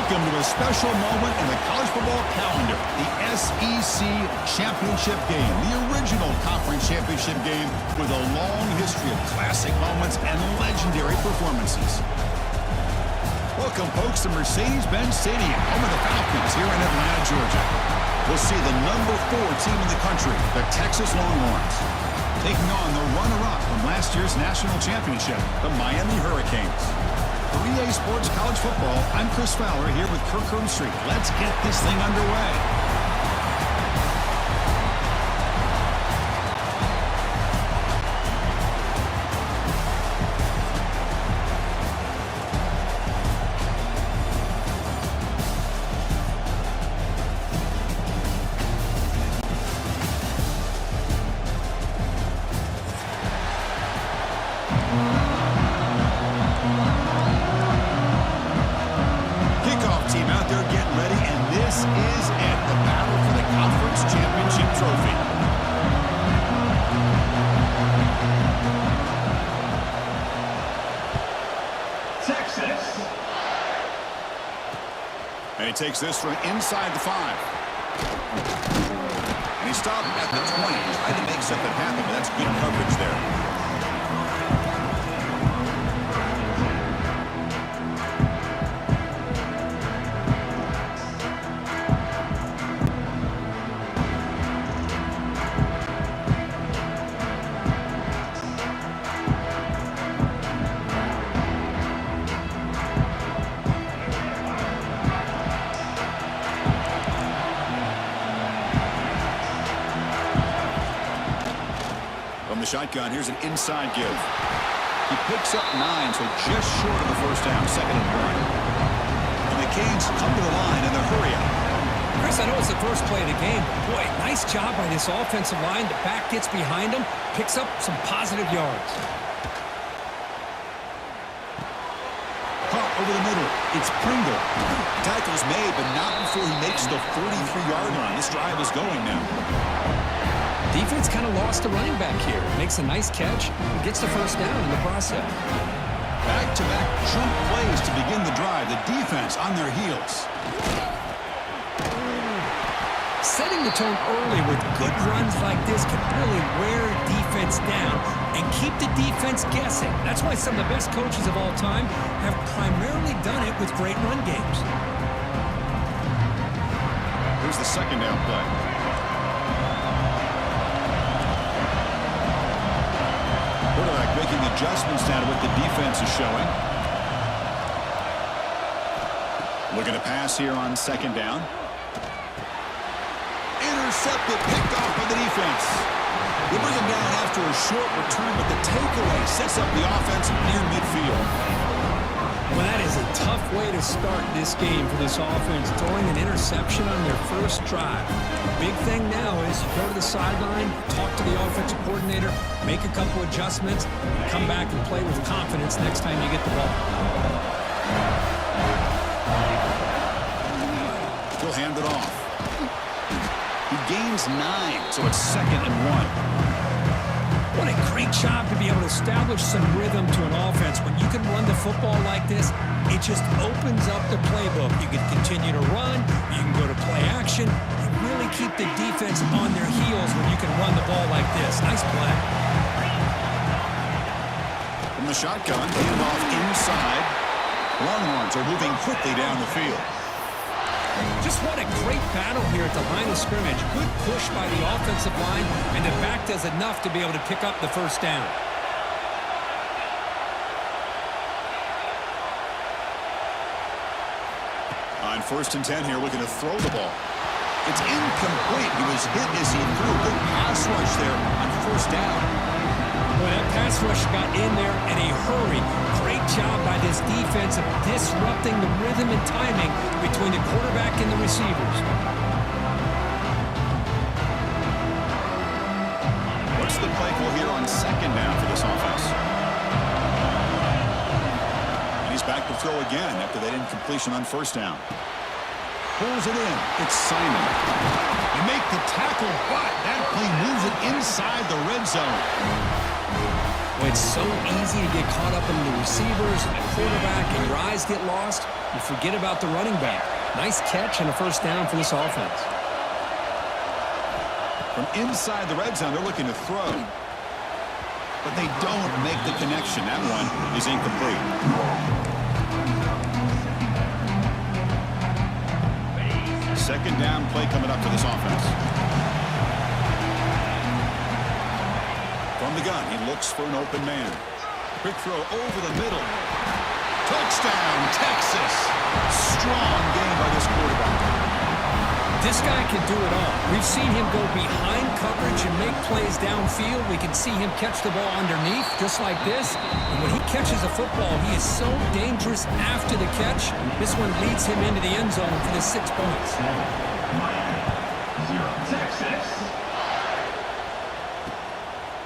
Welcome to a special moment in the college football calendar, the SEC Championship game, the original conference championship game with a long history of classic moments and legendary performances. Welcome, folks, to Mercedes-Benz Stadium, home of the Falcons here in Atlanta, Georgia. We'll see the number 4 team in the country, the Texas Longhorns, taking on the runner-up from last year's national championship, the Miami Hurricanes. For EA Sports College Football, I'm Chris Fowler here with Kirk Herbstreit. Let's get this thing underway. And he takes this from inside the 5. And he stopped at the 20. Trying to make something happen, but that's good coverage there. Shotgun. Here's an inside give. He picks up 9, so just short of the first down, 2nd and 1. And the Canes come to the line in a hurry up. Chris, I know it's the first play of the game. Boy, nice job by this offensive line. The back gets behind him, picks up some positive yards. Caught over the middle. It's Pringle. Tackle's made, but not before he makes the 43-yard line. This drive is going now. Defense kind of lost a running back here. Makes a nice catch and gets the first down in the process. Back-to-back jump plays to begin the drive. The defense on their heels. Setting the tone early with good runs like this can really wear defense down and keep the defense guessing. That's why some of the best coaches of all time have primarily done it with great run games. Here's the 2nd down play. Quarterback making adjustments now to what the defense is showing. Looking to pass here on 2nd down. Intercepted, picked off by the defense. They bring him down after a short return, but the takeaway sets up the offense near midfield. Well, that is a tough way to start this game for this offense, throwing an interception on their first drive. Big thing now is you go to the sideline, talk to the offensive coordinator, make a couple adjustments, and come back and play with confidence next time you get the ball. He'll hand it off. He gains 9, so it's 2nd and 1. What a great job to be able to establish some rhythm to an offense. When you can run the football like this, it just opens up the playbook. You can continue to run, you can go to play action, and really keep the defense on their heels when you can run the ball like this. Nice play. From the shotgun, handoff inside. Longhorns are moving quickly down the field. Just what a great battle here at the line of scrimmage. Good push by the offensive line, and the back does enough to be able to pick up the first down. On 1st and 10 here, looking to throw the ball. It's incomplete. He was hit as he threw. Good pass rush there on 1st down. Well, that pass rush got in there in a hurry. Great job by this defense of disrupting the rhythm and timing between the quarterback and the receivers. What's the play call here on 2nd down for this offense? And he's back to throw again after that incompletion on 1st down. Pulls it in. It's Simon. They make the tackle, but that play moves it inside the red zone. Well, it's so easy to get caught up in the receivers and the quarterback, and your eyes get lost. You forget about the running back. Nice catch and a first down for this offense. From inside the red zone, they're looking to throw. But they don't make the connection. That one is incomplete. Second down play coming up for this offense. From the gun, he looks for an open man. Quick throw over the middle. Touchdown, Texas. Strong game by this quarterback. This guy can do it all. We've seen him go behind coverage and make plays downfield. We can see him catch the ball underneath, just like this. And when he catches a football, he is so dangerous after the catch. This one leads him into the end zone for the 6 points.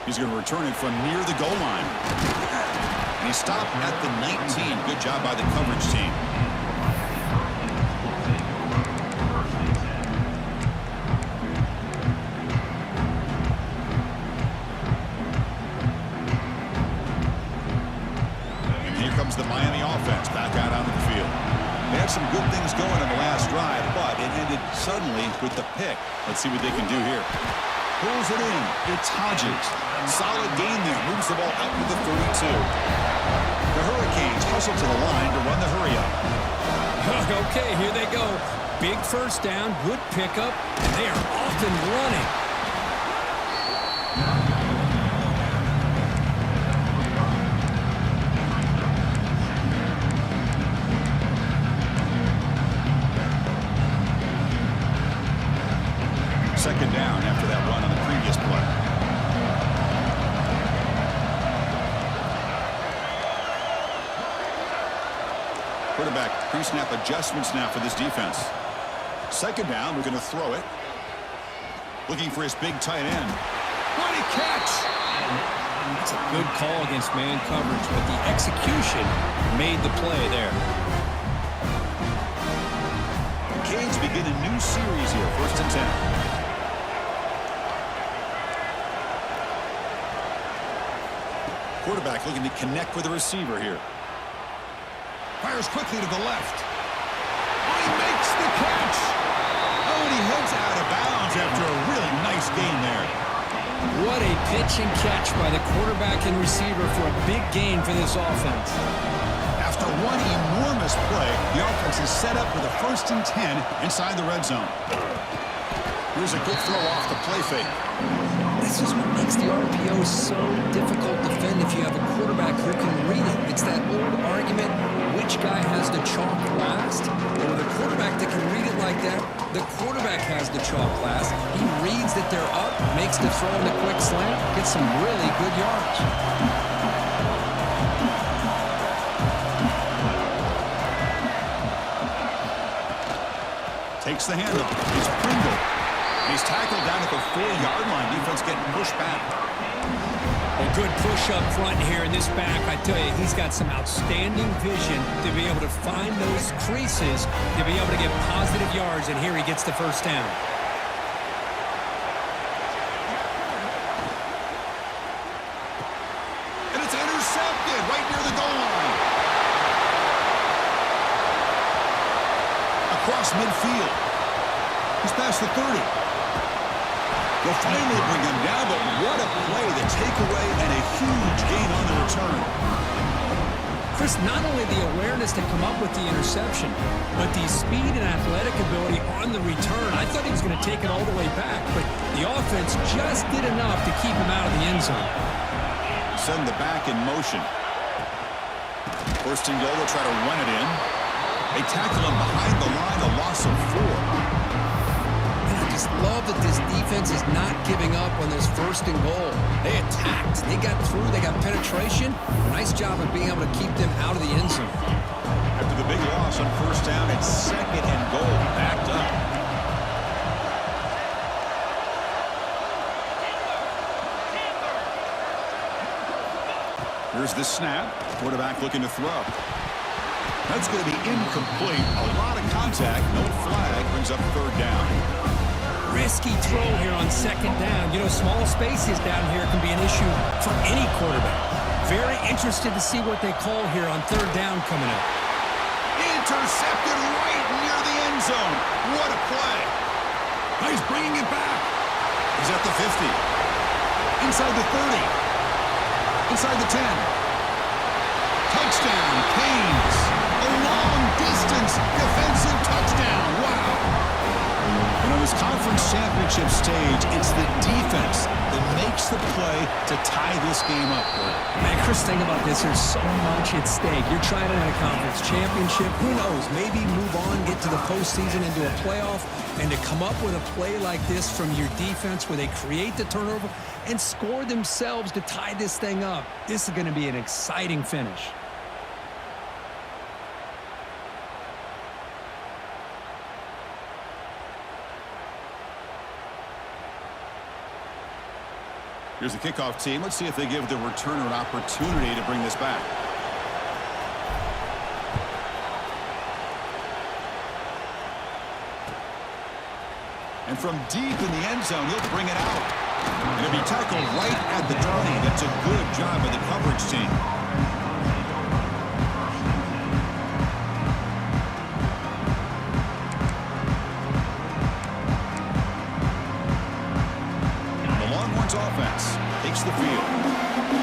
He's going to return it from near the goal line. And he stopped at the 19. Good job by the coverage team. And here comes the Miami offense back out onto the field. They had some good things going on the last drive, but it ended suddenly with the pick. Let's see what they can do here. Pulls it in. It's Hodges. Solid gain there. Moves the ball out to the 32. The Hurricanes hustle to the line to run the hurry up. Okay, here they go. Big first down, good pickup, and they are off and running. Second down after that run on the previous play. Quarterback pre-snap adjustments now for this defense. Second down, we're going to throw it. Looking for his big tight end. What a catch! That's a good call against man coverage, but the execution made the play there. The Canes begin a new series here, 1st and 10. Quarterback looking to connect with the receiver here. Fires quickly to the left. Oh, he makes the catch. Oh, and he heads out of bounds after a really nice gain there. What a pitch and catch by the quarterback and receiver for a big gain for this offense. After one enormous play, the offense is set up with a 1st and 10 inside the red zone. Here's a good throw off the play fake. This is what makes the RPO so difficult to defend if you have a quarterback who can read it. It's that old argument, which guy has the chalk last? Well, with a quarterback that can read it like that, the quarterback has the chalk last. He reads that they're up, makes the throw in the quick slant, gets some really good yards. Takes the handoff. It's Pringle. He's tackled down at the 4-yard line. Defense getting pushed back. A good push up front here in this back. I tell you, he's got some outstanding vision to be able to find those creases, to be able to get positive yards, and here he gets the first down. And it's intercepted right near the goal line. Across midfield. He's past the 30. They'll finally bring him down, but what a play, the takeaway, and a huge gain on the return. Chris, not only the awareness to come up with the interception, but the speed and athletic ability on the return. I thought he was going to take it all the way back, but the offense just did enough to keep him out of the end zone. Send the back in motion. 1st and goal, they'll try to run it in. They tackle him behind the line, a loss of 4. Love that this defense is not giving up on this 1st and goal. They attacked. They got through. They got penetration. Nice job of being able to keep them out of the end zone. After the big loss on 1st down, it's 2nd and goal. Backed up. Here's the snap. Quarterback looking to throw. That's going to be incomplete. A lot of contact. No flag. Brings up 3rd down. Risky throw here on 2nd down. You know, small spaces down here can be an issue for any quarterback. Very interested to see what they call here on third down coming up. Intercepted right near the end zone. What a play. He's bringing it back. He's at the 50. Inside the 30. Inside the 10. Touchdown, Canes. A long-distance defensive touchdown. Wow. And on this conference championship stage, it's the defense that makes the play to tie this game up. Man, Chris, think about this. There's so much at stake. You're trying to win a conference championship. Who knows? Maybe move on, get to the postseason, into a playoff, and to come up with a play like this from your defense where they create the turnover and score themselves to tie this thing up. This is going to be an exciting finish. Here's the kickoff team. Let's see if they give the returner an opportunity to bring this back. And from deep in the end zone, he'll bring it out. And it'll be tackled right at the 20. That's a good job by the coverage team. Offense takes the field.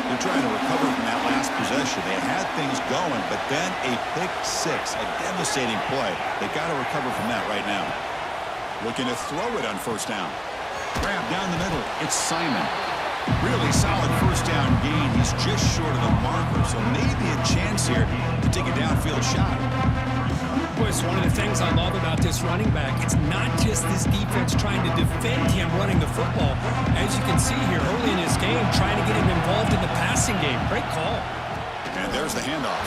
They're trying to recover from that last possession. They had things going, but then a pick six, a devastating play. They got to recover from that right now. Looking to throw it on first down. Grab down the middle. It's Simon. Really solid first down gain. He's just short of the marker, so maybe a chance here to take a downfield shot. It's one of the things I love about this running back. It's not just this defense trying to defend him running the football. As you can see here early in this game, trying to get him involved in the passing game. Great call. And there's the handoff.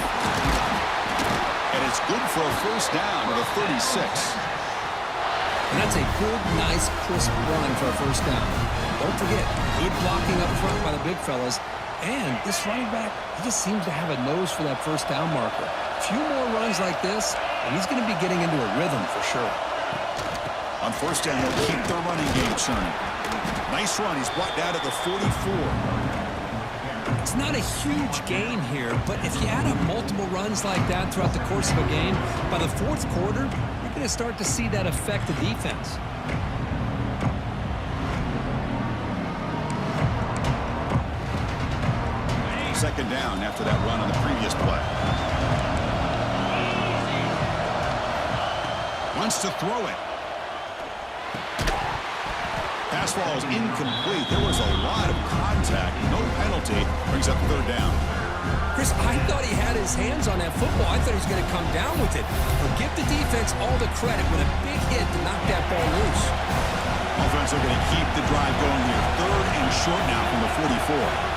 And it's good for a first down at a 36. And that's a good, nice, crisp run for a first down. Don't forget, good blocking up front by the big fellas. And this running back, he just seems to have a nose for that first down marker. A few more runs like this, and he's going to be getting into a rhythm for sure. On first down, he'll keep the running game churning. Nice run. He's brought down to the 44. It's not a huge gain here, but if you add up multiple runs like that throughout the course of a game, by the fourth quarter, you're going to start to see that affect the defense. Second down after that run on the previous play. Wants to throw it. Pass ball is incomplete. There was a lot of contact. No penalty. Brings up third down. Chris, I thought he had his hands on that football. I thought he was going to come down with it. But give the defense all the credit with a big hit to knock that ball loose. Offense are going to keep the drive going here. Third and short now from the 44.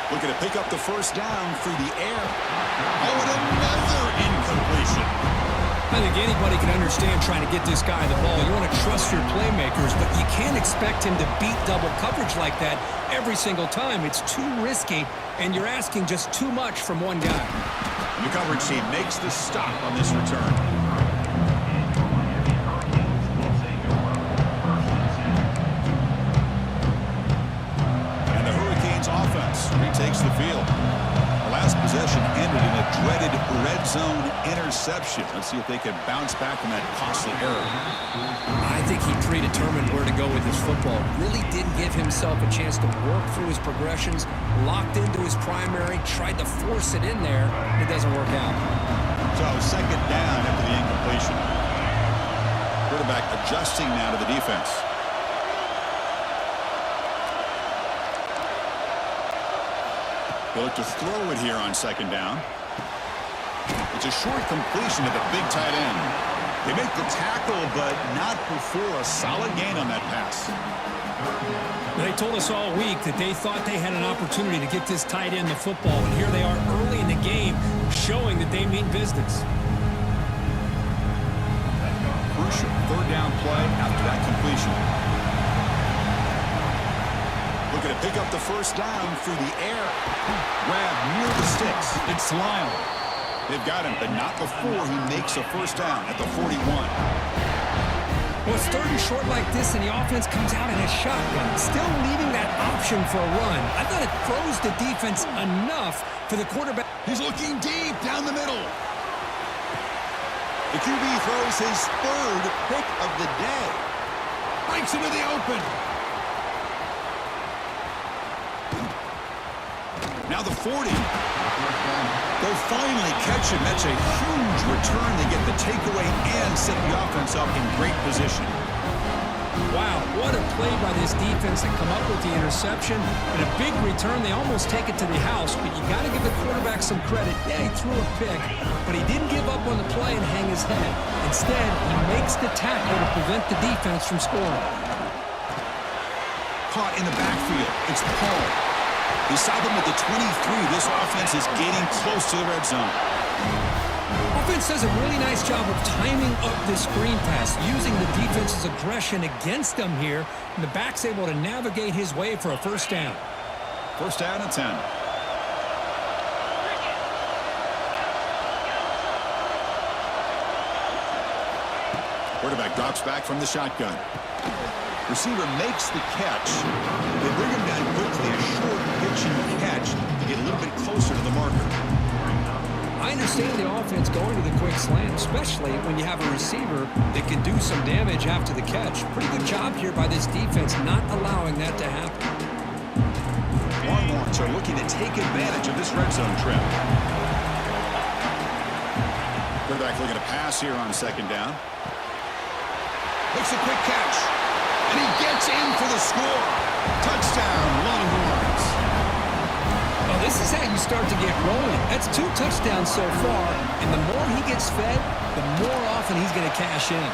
Looking to pick up the first down through the air. Oh, and another incompletion. I think anybody can understand trying to get this guy the ball. You want to trust your playmakers, but you can't expect him to beat double coverage like that every single time. It's too risky, and you're asking just too much from one guy. The coverage team makes the stop on this return. Retakes the field. The last possession ended in a dreaded red zone interception. Let's see if they can bounce back from that costly error. I think he predetermined where to go with his football. Really didn't give himself a chance to work through his progressions. Locked into his primary, tried to force it in there. It doesn't work out. So second down after the incompletion. Quarterback adjusting now to the defense. They look to throw it here on second down. It's a short completion to the big tight end. They make the tackle, but not before a solid gain on that pass. They told us all week that they thought they had an opportunity to get this tight end the football, and here they are early in the game showing that they mean business. Crucial third down play after that completion. Looking to pick up the first down through the air. Grab near the sticks. It's Lyle. They've got him, but not before he makes a first down at the 41. Well, it's third and short like this, and the offense comes out in a shotgun, still leaving that option for a run. I thought it throws the defense enough for the quarterback. He's looking deep down the middle. The QB throws his third pick of the day. Breaks into the open. Now the 40. They'll finally catch him. That's a huge return. They get the takeaway and set the offense up in great position. Wow, what a play by this defense to come up with the interception. And a big return. They almost take it to the house, but you got to give the quarterback some credit. Yeah, he threw a pick, but he didn't give up on the play and hang his head. Instead, he makes the tackle to prevent the defense from scoring. Caught in the backfield. It's Paul. Beside them at the 23, this offense is getting close to the red zone. Offense does a really nice job of timing up this screen pass, using the defense's aggression against them here, and the back's able to navigate his way for a first down. First down and 10. Quarterback drops back from the shotgun. Receiver makes the catch. They bring him down quickly, a short pitch and catch to get a little bit closer to the marker. I understand the offense going to the quick slant, especially when you have a receiver that can do some damage after the catch. Pretty good job here by this defense not allowing that to happen. Longhorns are looking to take advantage of this red zone trip. Quarterback looking to pass here on second down. Makes a quick catch. And he gets in for the score. Touchdown, Longhorns. Well, this is how you start to get rolling. That's 2 touchdowns so far, and the more he gets fed, the more often he's going to cash in.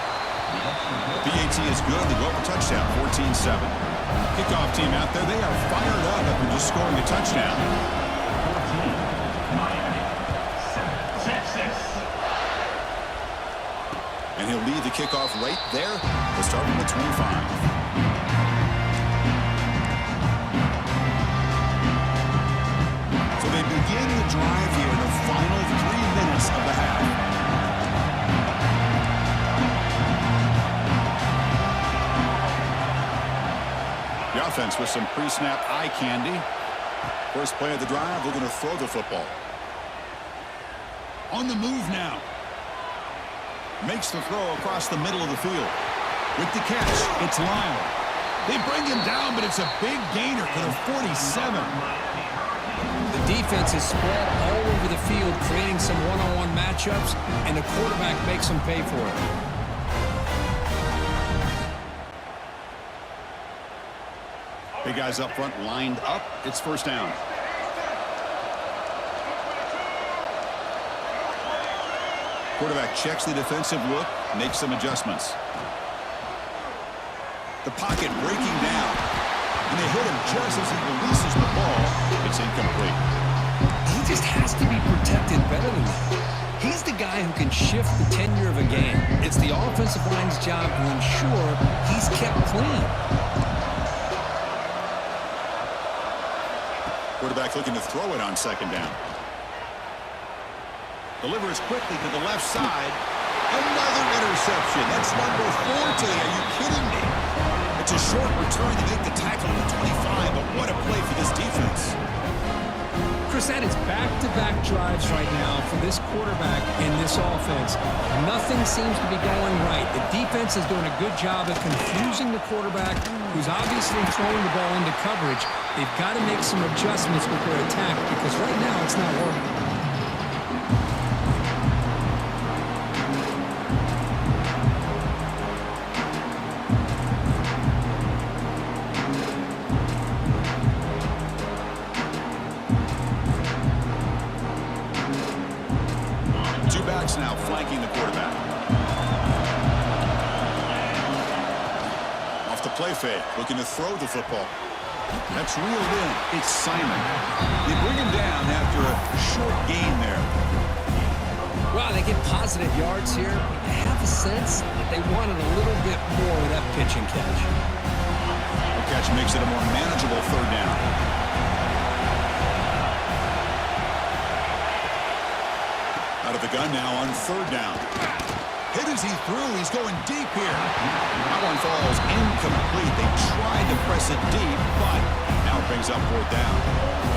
PAT is good. They go for touchdown, 14-7. Kickoff team out there, they are fired up after just scoring a touchdown. And he'll lead the kickoff right there. They'll start from the 25. So they begin the drive here in the final 3 minutes of the half. The offense with some pre-snap eye candy. First play of the drive, they're going to throw the football. On the move now. Makes the throw across the middle of the field. With the catch, it's Lyle. They bring him down, but it's a big gainer for the 47. The defense is spread all over the field, creating some one-on-one matchups, and the quarterback makes them pay for it. Big guys up front lined up. It's first down. Quarterback checks the defensive look, makes some adjustments. The pocket breaking down. And they hit him just as he releases the ball. It's incomplete. He just has to be protected better than that. He's the guy who can shift the tenure of a game. It's the offensive line's job to ensure he's kept clean. Quarterback looking to throw it on second down. Delivers quickly to the left side. Another interception. That's number 4 today. Are you kidding me? It's a short return to make the tackle at the 25, but what a play for this defense. Chris, that is back-to-back drives right now for this quarterback and this offense. Nothing seems to be going right. The defense is doing a good job of confusing the quarterback, who's obviously throwing the ball into coverage. They've got to make some adjustments with their attack because right now it's not working. Now flanking the quarterback. Off the play fake, looking to throw the football. That's reeled in. It's Simon. They bring him down after a short gain there. Well, they get positive yards here. I have a sense that they wanted a little bit more of that pitch and catch. The catch makes it a more manageable third down. Out of the gun now on third down. Hit as he threw. He's going deep here. That one falls incomplete. They tried to press it deep, but now it brings up 4th down.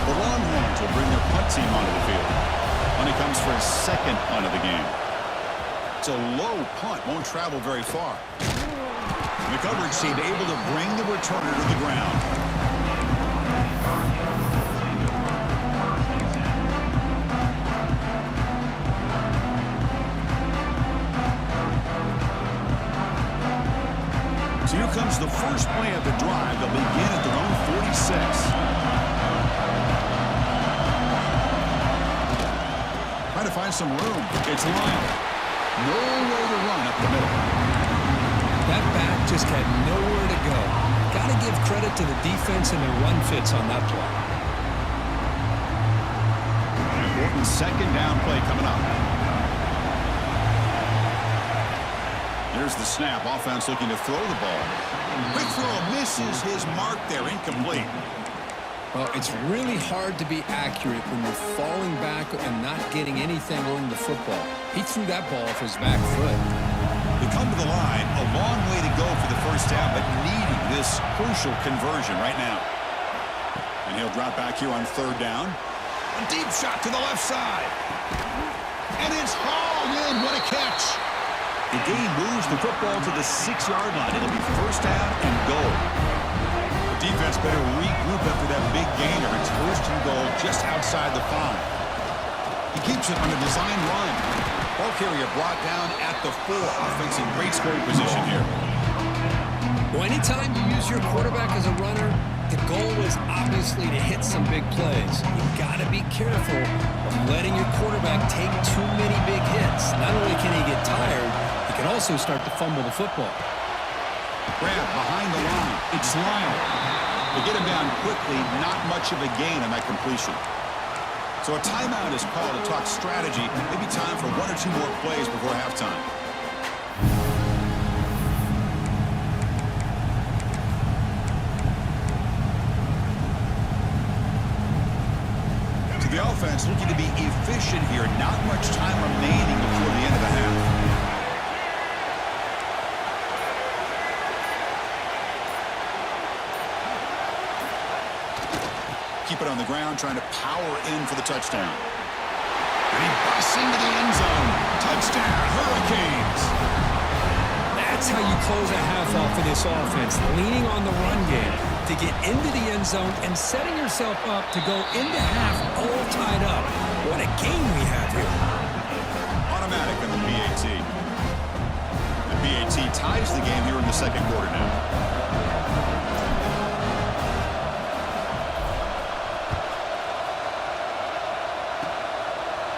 The Longhorns will bring their punt team onto the field. When it comes for his 2nd punt of the game. It's a low punt. Won't travel very far. The coverage team able to bring the returner to the ground. So here comes the first play of the drive. They'll begin at their own 46. Trying to find some room. It's Lyle. Nowhere to run up the middle. That back just had nowhere to go. Got to give credit to the defense and their run fits on that play. Important 2nd down play coming up. Here's the snap. Offense looking to throw the ball. Quick throw misses his mark there. Incomplete. Well, it's really hard to be accurate when you're falling back and not getting anything on the football. He threw that ball off his back foot. They come to the line. A long way to go for the first down, but needing this crucial conversion right now. And he'll drop back here on 3rd down. A deep shot to the left side. And it's hauled in. What a catch. The game moves the football to the 6-yard line. It'll be 1st down and goal. The defense better regroup after that big gainer. It's 1st and goal just outside the 5. He keeps it on a design run. Ball carrier brought down at the 4. Offense in great scoring position here. Well, anytime you use your quarterback as a runner, the goal is obviously to hit some big plays. You've got to be careful of letting your quarterback take too many big hits. Not only can he get tired, he can also start to fumble the football. Grab behind the line. It's Lyle. They get him down quickly. Not much of a gain on that completion. So a timeout is called to talk strategy. Maybe time for 1 or 2 more plays before halftime. So the offense looking to be efficient here. Not much time remaining before the end of the half. Keep it on the ground, trying to power in for the touchdown. And he busts into the end zone. Touchdown, Hurricanes. That's how you close a half off of this offense, leaning on the run game to get into the end zone and setting yourself up to go into half all tied up. What a game we have here. Automatic on the PAT. The PAT ties the game here in the 2nd quarter now.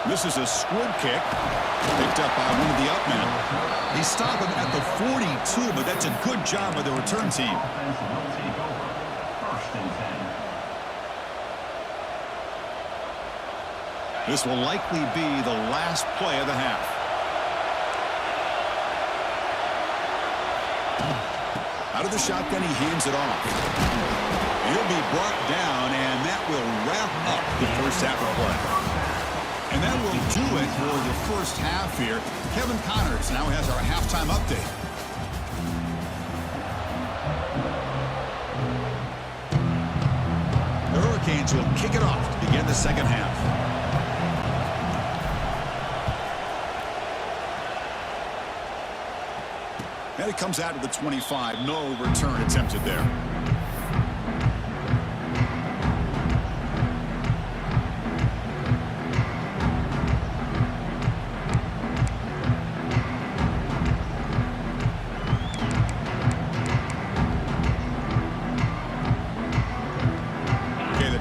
This is a squib kick, picked up by one of the up men. They stop him at the 42, but that's a good job by the return team. This will likely be the last play of the half. Out of the shotgun, he hands it off. He'll be brought down, and that will wrap up the first half of play. And that will do it for the first half here. Kevin Connors now has our halftime update. The Hurricanes will kick it off to begin the 2nd half. And it comes out to the 25. No return attempted there.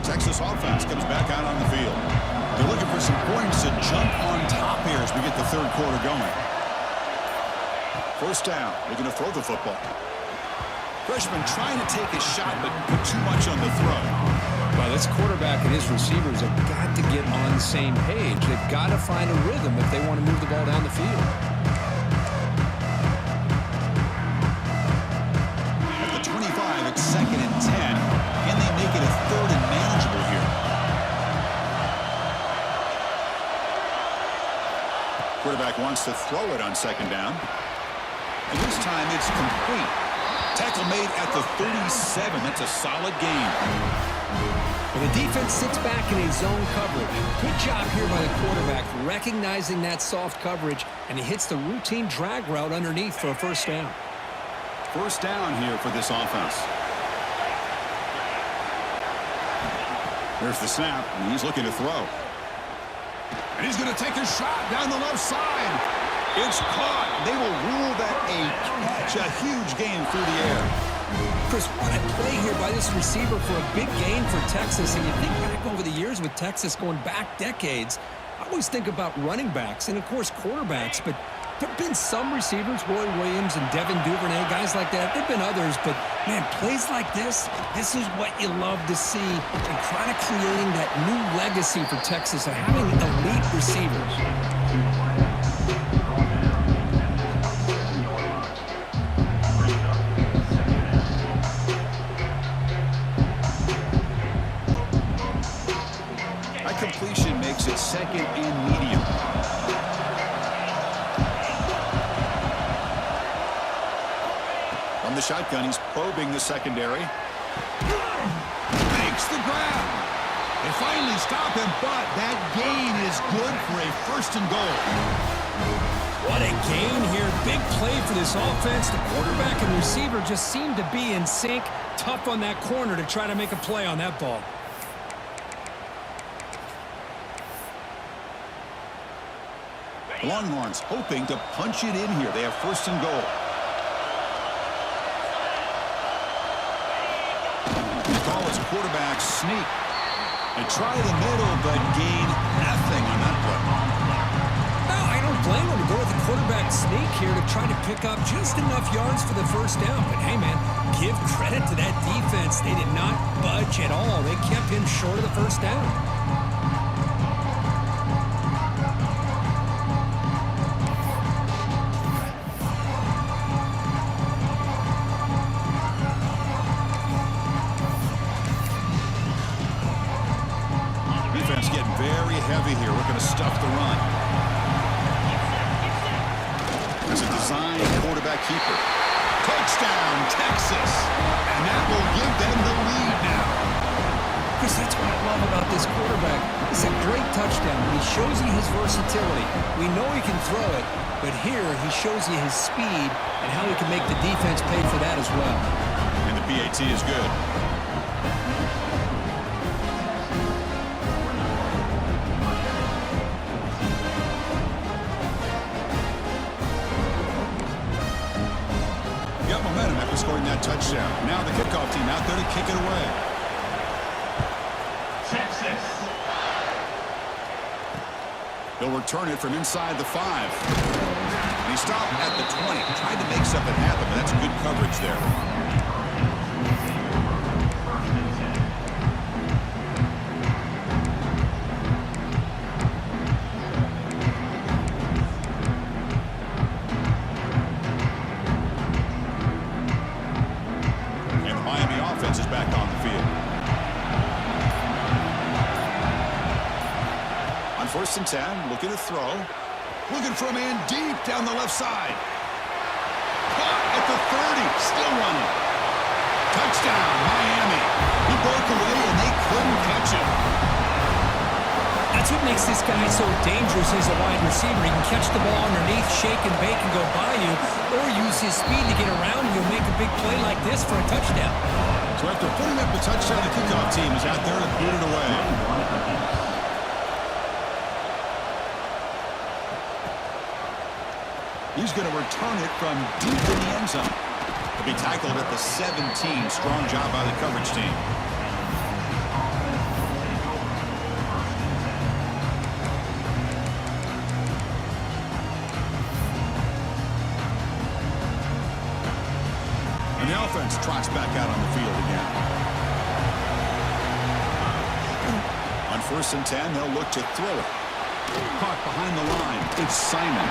Texas offense comes back out on the field. They're looking for some points to jump on top here as we get the 3rd quarter going. 1st down. Looking to throw the football. Freshman trying to take a shot, but put too much on the throw. Well, this quarterback and his receivers have got to get on the same page. They've got to find a rhythm if they want to move the ball down the field. At the 25, it's 2nd and 10. Can they make it a 3rd and manageable here? Quarterback wants to throw it on second down. And this time it's complete. Tackle made at the 37. That's a solid gain. Well, the defense sits back in a zone coverage. Good job here by the quarterback, recognizing that soft coverage, and he hits the routine drag route underneath for a first down. First down here for this offense. There's the snap, and he's looking to throw. And he's going to take a shot down the left side. It's caught. They will rule that a catch, a huge gain through the air. Chris, what a play here by this receiver for a big gain for Texas. And you think back over the years with Texas going back decades, I always think about running backs and, of course, quarterbacks. But there have been some receivers, Roy Williams and Devin Duvernay, guys like that. There have been others. But, man, plays like this is what you love to see. And kind of creating that new legacy for Texas of having elite receivers. Completion makes it second and medium. From the shotgun, he's probing the secondary. Makes the grab. They finally stop him, but that gain is good for a first and goal. What a gain here. Big play for this offense. The quarterback and receiver just seem to be in sync. Tough on that corner to try to make a play on that ball. Longhorns hoping to punch it in here. They have first and goal. They call it quarterback sneak. They try the middle, but gain nothing on that play. No, I don't blame them to go with the quarterback sneak here to try to pick up just enough yards for the first down. But, hey, man, give credit to that defense. They did not budge at all. They kept him short of the first down. Heavy here, looking to stuff the run. There's a design quarterback keeper. Touchdown, Texas. And that will give them the lead now. Chris, that's what I love about this quarterback. It's a great touchdown. He shows you his versatility. We know he can throw it, but here he shows you his speed and how he can make the defense pay for that as well. And the PAT is good. Scoring that touchdown. Now the kickoff team out there to kick it away. Texas. He'll return it from inside the 5. And he stopped at the 20. Tried to make something happen, but that's good coverage there. Is back on the field. On first and 10, looking to throw. Looking for a man deep down the left side. Caught at the 30, still running. Touchdown, Miami. He broke away and they couldn't catch him. That's what makes this guy so dangerous as a wide receiver. He can catch the ball underneath, shake and bake and go by you, or use his speed to get around you and make a big play like this for a touchdown. So after putting up the touchdown, the kickoff team is out there to boot it away. He's going to return it from deep in the end zone. He'll be tackled at the 17. Strong job by the coverage team. And the offense trots back out on the field again. On first and 10, they'll look to throw it. Caught behind the line. It's Simon.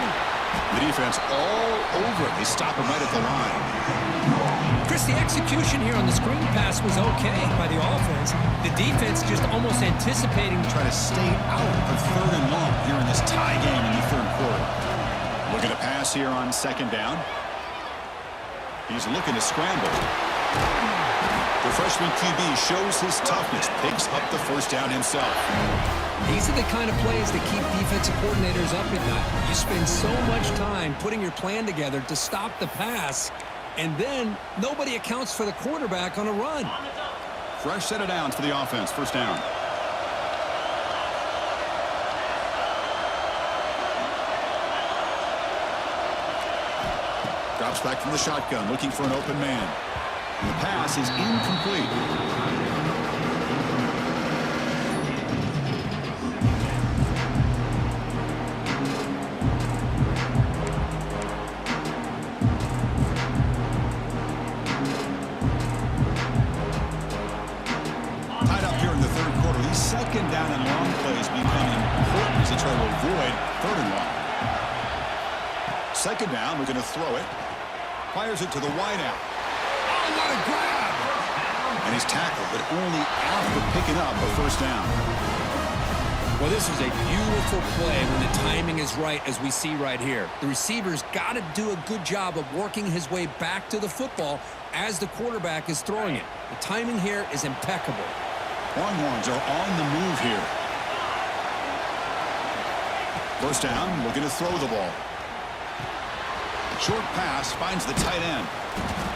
The defense all over it. They stop him right at the line. Chris, the execution here on the screen pass was okay by the offense. The defense just almost anticipating. Try to stay out of 3rd and long here in this tie game in the 3rd quarter. Looking to pass here on 2nd down. He's looking to scramble. The freshman QB shows his toughness, picks up the 1st down himself. These are the kind of plays that keep defensive coordinators up at night. You spend so much time putting your plan together to stop the pass, and then nobody accounts for the quarterback on a run. Fresh set of downs for the offense. 1st down. Drops back from the shotgun, looking for an open man. And the pass is incomplete. Second down and long plays become important as they try to avoid 3rd and long. 2nd down, we're going to throw it. Fires it to the wideout. Oh, what a grab! And he's tackled, but only after picking up a 1st down. Well, this is a beautiful play when the timing is right, as we see right here. The receiver's got to do a good job of working his way back to the football as the quarterback is throwing it. The timing here is impeccable. Longhorns are on the move here. 1st down, looking to throw the ball. Short pass finds the tight end.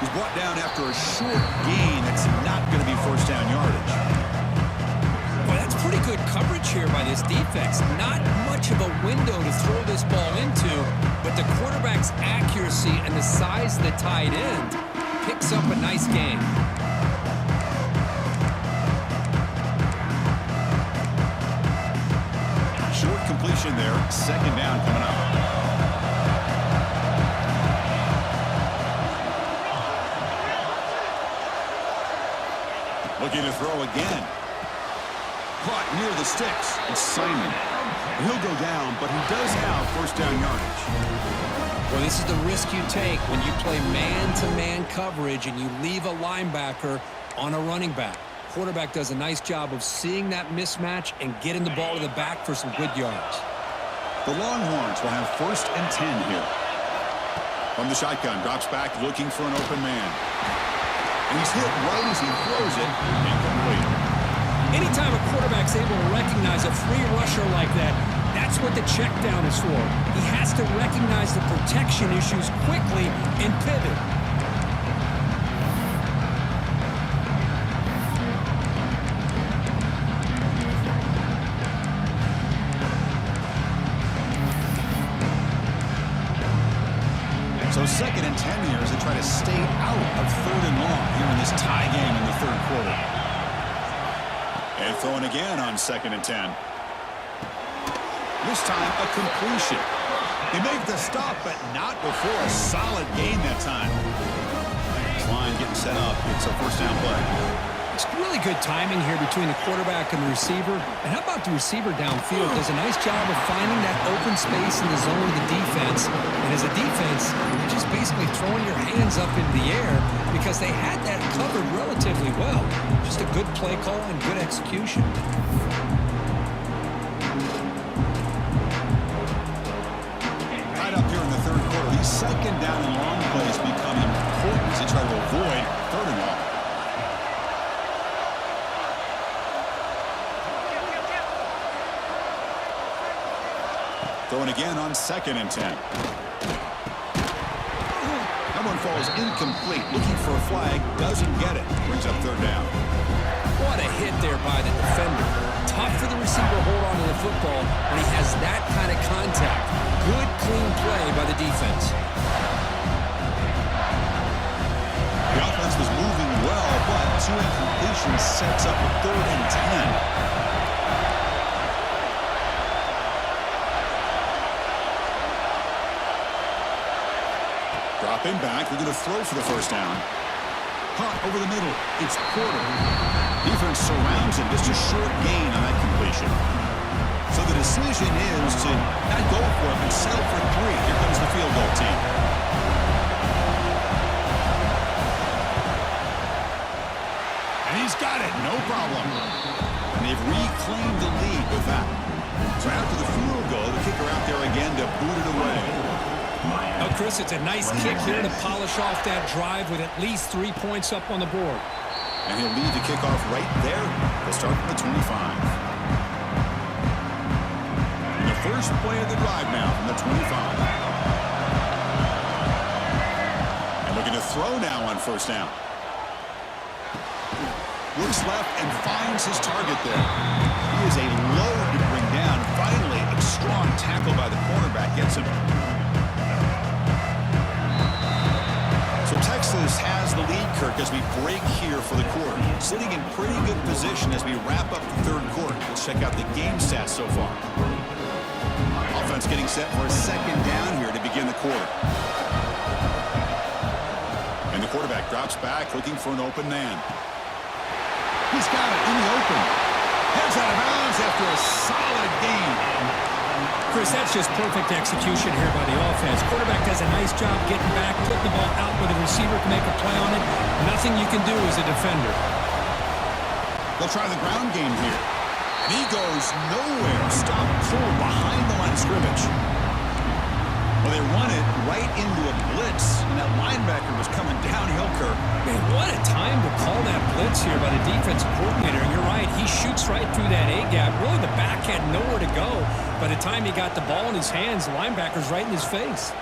He's brought down after a short gain. That's not going to be 1st down yardage. Well, that's pretty good coverage here by this defense. Not much of a window to throw this ball into, but the quarterback's accuracy and the size of the tight end picks up a nice gain. Short completion there. 2nd down coming up. Looking to throw again. Caught near the sticks. It's Simon. He'll go down, but he does have 1st down yardage. Well, this is the risk you take when you play man-to-man coverage and you leave a linebacker on a running back. Quarterback does a nice job of seeing that mismatch and getting the ball to the back for some good yards. The Longhorns will have 1st and 10 here. From the shotgun, drops back looking for an open man. And he's hit right as he throws it. Incomplete. Anytime a quarterback's able to recognize a free rusher like that, that's what the check down is for. He has to recognize the protection issues quickly and pivot. So 2nd and 10 here as they try to stay out of 3rd and long here in this tie game in the 3rd quarter. And throwing again on 2nd and 10. This time a completion. They make the stop, but not before a solid gain that time. This line getting set up. It's a 1st down play. It's really good timing here between the quarterback and the receiver. And how about the receiver downfield? Does a nice job of finding that open space in the zone of the defense. And as a defense, you're just basically throwing your hands up in the air because they had that covered relatively well. Just a good play call and good execution. Tied up here in the 3rd quarter. These 2nd down and long plays become important as they try to avoid 3rd and long. Throwing again on 2nd and 10. That one falls incomplete. Looking for a flag. Doesn't get it. Brings up 3rd down. What a hit there by the defender. Tough for the receiver to hold on to the football when he has that kind of contact. Good, clean play by the defense. The offense was moving well, but 2 incompletions sets up a 3rd and 10. Dropping back, they're going to throw for the 1st down. Caught over the middle. It's Porter. Defense surrounds him. Just a short gain on that completion. So the decision is to not go for it, but settle for 3. Here comes the field goal team. And he's got it, no problem. And they've reclaimed the lead with that. So after the field goal, the kicker out there again to boot it away. Oh, Chris, it's a nice kick here to polish off that drive with at least 3 points up on the board. And he'll lead the kickoff right there. They'll start from the 25. And the first play of the drive now from the 25. And looking to throw now on first down. Looks left and finds his target there. He is a load to bring down. Finally, a strong tackle by the cornerback gets him. So Texas has the lead, Kirk, as we break here for the quarter. Sitting in pretty good position as we wrap up the third quarter. Let's check out the game stats so far. Offense getting set for a second down here to begin the quarter. And the quarterback drops back, looking for an open man. He's got it in the open. Heads out of bounds after a solid gain. Chris, that's just perfect execution here by the offense. Quarterback does a nice job getting back, putting the ball out where the receiver can make a play on it. Nothing you can do as a defender. They'll try the ground game here. And he goes nowhere. Stop pull behind the line of scrimmage. Well, they run it right into a blitz, and that linebacker was coming downhill, Kirk. Man, what a time to call that blitz here by the defensive coordinator. And you're right, he shoots right through that A-gap. Really, the back had nowhere to go. By the time he got the ball in his hands, the linebacker's right in his face.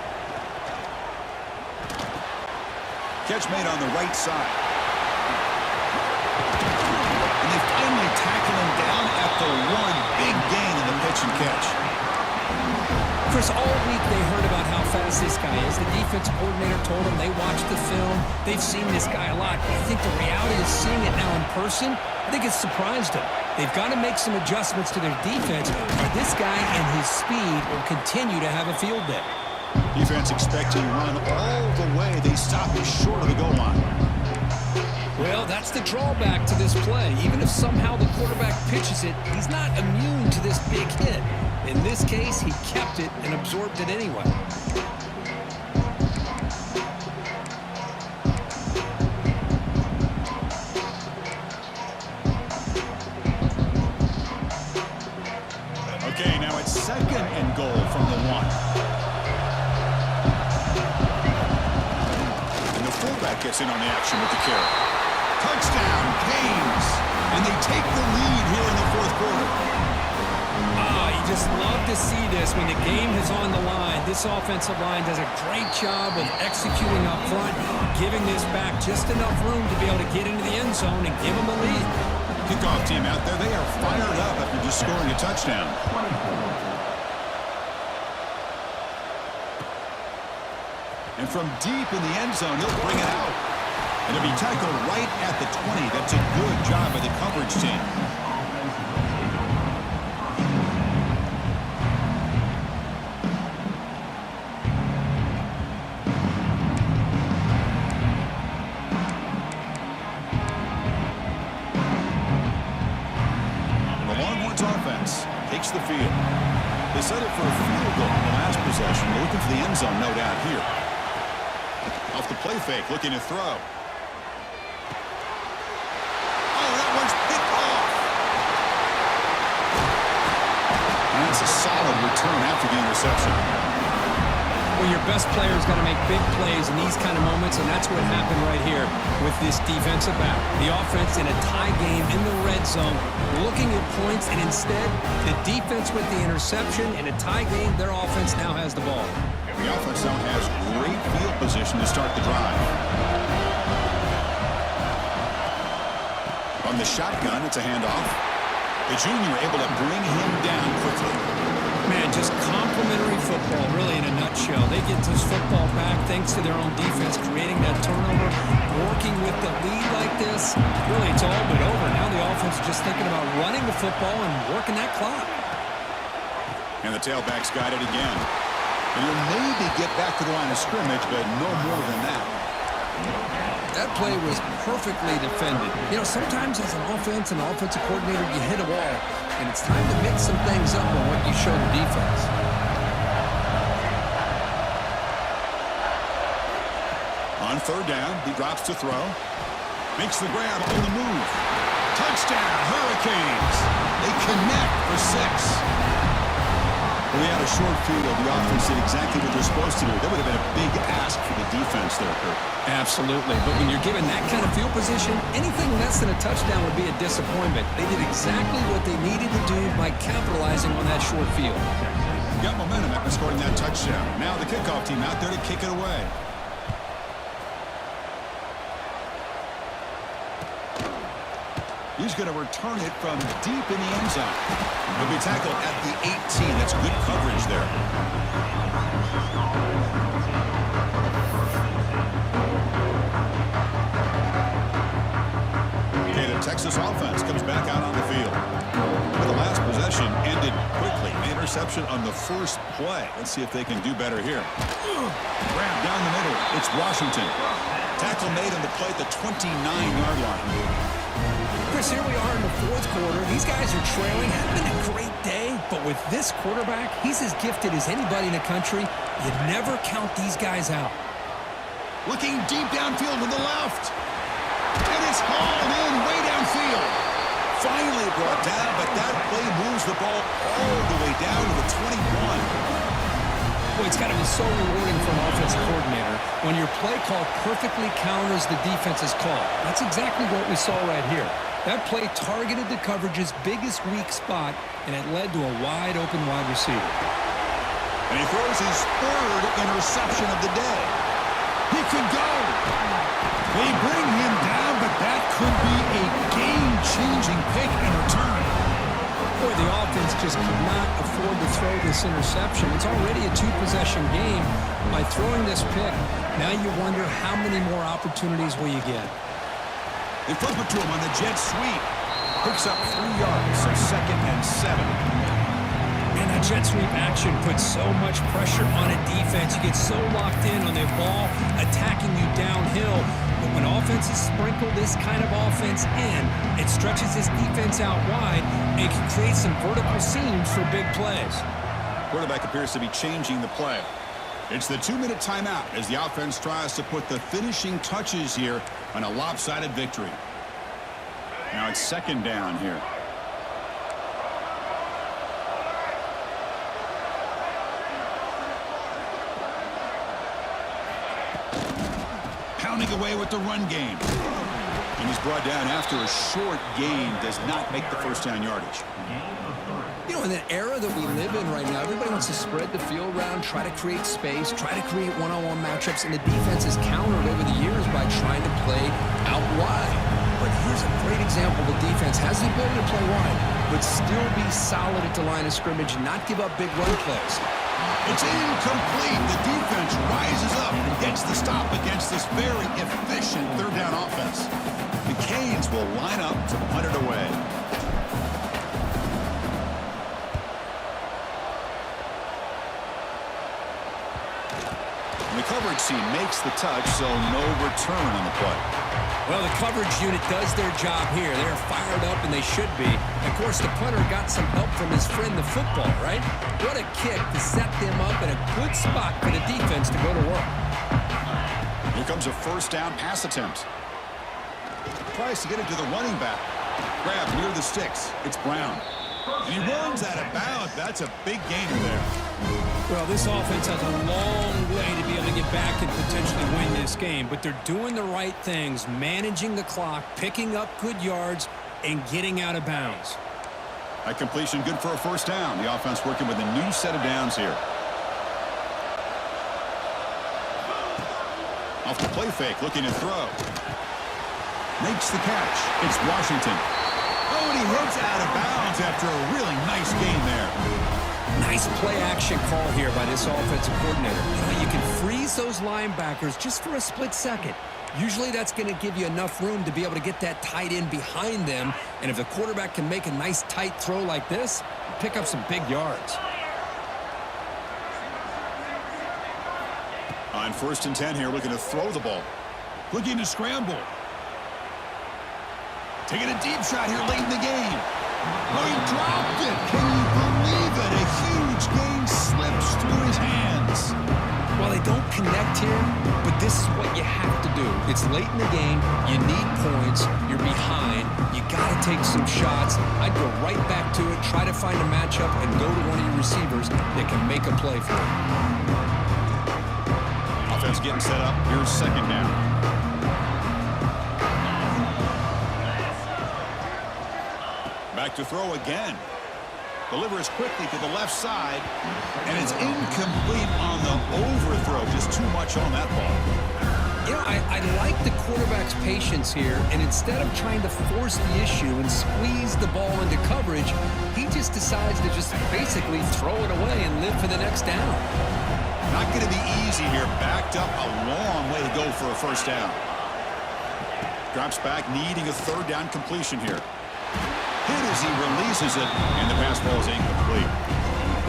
Catch made on the right side. And they finally tackle him down at the 1. Big gain in the pitch and catch. Chris, all week they heard about how fast this guy is. The defensive coordinator told them they watched the film. They've seen this guy a lot. But I think the reality is seeing it now in person, I think it's surprised them. They've got to make some adjustments to their defense, or this guy and his speed will continue to have a field day. Defense expecting to run all the way. They stop it short of the goal line. Well, that's the drawback to this play. Even if somehow the quarterback pitches it, he's not immune to this big hit. In this case, he kept it and absorbed it anyway. Okay, now it's second and goal from the 1. And the fullback gets in on the action with the carry. Touchdown, Canes! And they take the lead here in the fourth quarter. You just love to see this when the game is on the line. This offensive line does a great job of executing up front, giving this back just enough room to be able to get into the end zone and give them a lead. Kickoff team out there, they are fired up after just scoring a touchdown. And from deep in the end zone, he'll bring it out. And it'll be tackled right at the 20. That's a good job by the coverage team. Takes the field. They settled for a field goal in the last possession. They're looking for the end zone, no doubt, here. Off the play fake, looking to throw. Oh, that one's picked off. And that's a solid return after the interception. Well, your best player's got to make big plays in these kind of moments, and that's what happened right here with this defensive back. The offense in a tie game in the red zone, looking at points, and instead, the defense with the interception. In a tie game, their offense now has the ball. And the offense now has great field position to start the drive. On the shotgun, it's a handoff. The junior able to bring him down quickly. Man, just complimentary football, really, in a nutshell. They get this football back thanks to their own defense, creating that turnover, working with the lead like this. Really, it's all but over. Now the offense is just thinking about running the football and working that clock. And the tailback's got it again. And he'll maybe get back to the line of scrimmage, but no more than that. That play was perfectly defended. You know, sometimes as an offensive coordinator, you hit a wall, and it's time to mix some things up on what you show the defense. On third down, he drops to throw. Makes the grab on the move. Touchdown, Hurricanes. They connect for 6. Well, they had a short field. The offense did exactly what they're supposed to do. That would have been a big ask for the defense there, Kurt. Absolutely. But when you're given that kind of field position, anything less than a touchdown would be a disappointment. They did exactly what they needed to do by capitalizing on that short field. Got momentum after scoring that touchdown. Now the kickoff team out there to kick it away. He's going to return it from deep in the end zone. He'll be tackled at the 18. That's good coverage there. Okay, the Texas offense comes back out on the field. But the last possession ended quickly. An interception on the first play. Let's see if they can do better here. Grab down the middle. It's Washington. Tackle made on the play at the 29-yard line. Chris, here we are in the fourth quarter. These guys are trailing. Had been a great day, but with this quarterback, he's as gifted as anybody in the country. You never count these guys out. Looking deep downfield to the left. And it's hauled in way downfield. Finally brought down, but that play moves the ball all the way down to the 21. Boy, it's got to be so rewarding for an offensive coordinator when your play call perfectly counters the defense's call. That's exactly what we saw right here. That play targeted the coverage's biggest weak spot, and it led to a wide-open wide receiver. And he throws his third interception of the day. He could go. They bring him down, but that could be a game-changing pick and return. Boy, the offense just could not afford to throw this interception. It's already a two-possession game. By throwing this pick, now you wonder how many more opportunities will you get. They flip it to him on the jet sweep. Picks up 3 yards, so 2nd and 7. And that jet sweep action puts so much pressure on a defense. You get so locked in on their ball attacking you downhill. But when offenses sprinkle this kind of offense in, it stretches this defense out wide and can create some vertical seams for big plays. Quarterback appears to be changing the play. It's the 2-minute timeout as the offense tries to put the finishing touches here on a lopsided victory. Now it's 2nd down here. Pounding away with the run game. And he's brought down after a short gain. Does not make the first down yardage. You know, in the era that we live in right now, everybody wants to spread the field around, try to create space, try to create one-on-one matchups, and the defense has countered over the years by trying to play out wide. But here's a great example. The defense has the ability to play wide, but still be solid at the line of scrimmage, not give up big run plays. It's incomplete. The defense rises up and gets the stop against this very efficient third down offense. The Canes will line up to punt it away. The coverage team makes the touch, so no return on the play. Well, the coverage unit does their job here. They're fired up, and they should be. Of course, the punter got some help from his friend, the football, right? What a kick to set them up in a good spot for the defense to go to work. Here comes a first down pass attempt. Tries to get it to the running back. Grab near the sticks. It's Brown. And he runs out of bounds. That's a big gainer there. Well, this offense has a long way to be able to get back and potentially win this game, but they're doing the right things, managing the clock, picking up good yards, and getting out of bounds. That completion good for a first down. The offense working with a new set of downs here. Off the play fake, looking to throw. Makes the catch. It's Washington. Oh, and he hits out of bounds after a really nice gain there. Nice play-action call here by this offensive coordinator. You know, you can freeze those linebackers just for a split second. Usually that's going to give you enough room to be able to get that tight end behind them. And if the quarterback can make a nice tight throw like this, pick up some big yards. On 1st and 10 here, looking to throw the ball. Looking to scramble. Taking a deep shot here late in the game. Oh, he dropped it. Can you believe it? A It's late in the game. You need points. You're behind. You got to take some shots. I'd go right back to it, try to find a matchup, and go to one of your receivers that can make a play for you. Offense getting set up. Here's second down. Back to throw again. Delivers quickly to the left side, and it's incomplete on the overthrow. Just too much on that ball. You know, I like the quarterback's patience here, and instead of trying to force the issue and squeeze the ball into coverage, he just decides to just basically throw it away and live for the next down. Not going to be easy here. Backed up a long way to go for a first down. Drops back, needing a third down completion here. Hit as he releases it, and the pass ball is incomplete.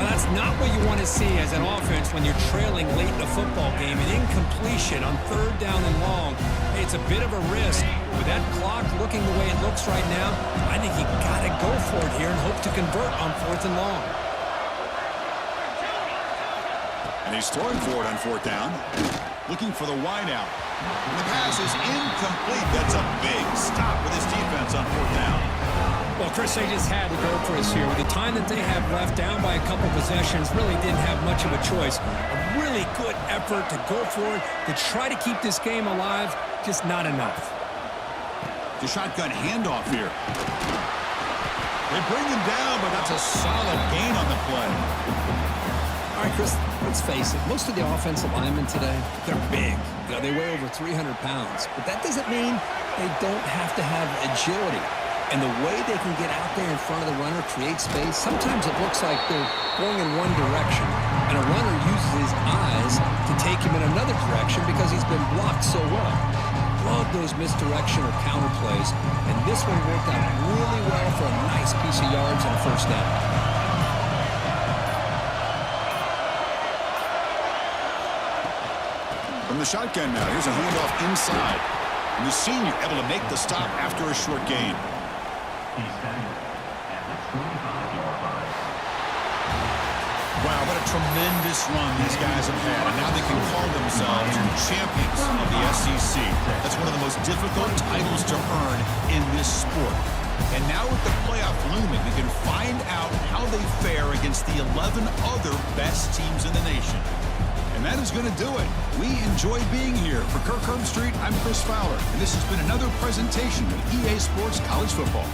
Well, that's not what you want to see as an offense when you're trailing late in a football game. An incompletion on third down and long. It's a bit of a risk. With that clock looking the way it looks right now, I think you got to go for it here and hope to convert on fourth and long. And he's throwing for it on fourth down. Looking for the wide out. And the pass is incomplete. That's a big stop with his defense on fourth down. Well, Chris, they just had to go for us here. With the time that they have left, down by a couple possessions, really didn't have much of a choice. A really good effort to go for it, to try to keep this game alive, just not enough. The shotgun handoff here. They bring him down, but that's a solid gain on the play. All right, Chris, let's face it. Most of the offensive linemen today, they're big. You know, they weigh over 300 pounds. But that doesn't mean they don't have to have agility. And the way they can get out there in front of the runner, create space, sometimes it looks like they're going in one direction, and a runner uses his eyes to take him in another direction because he's been blocked so well. Love those misdirection or counter plays, and this one worked out really well for a nice piece of yards and a first down. From the shotgun now, here's a handoff inside. And the senior able to make the stop after a short gain. Wow, what a tremendous run these guys have had. And now they can call themselves champions of the SEC. That's one of the most difficult titles to earn in this sport. And now with the playoff looming, we can find out how they fare against the 11 other best teams in the nation. And that is going to do it. We enjoy being here. For Kirk Herbstreit, I'm Chris Fowler. And this has been another presentation of EA Sports College Football.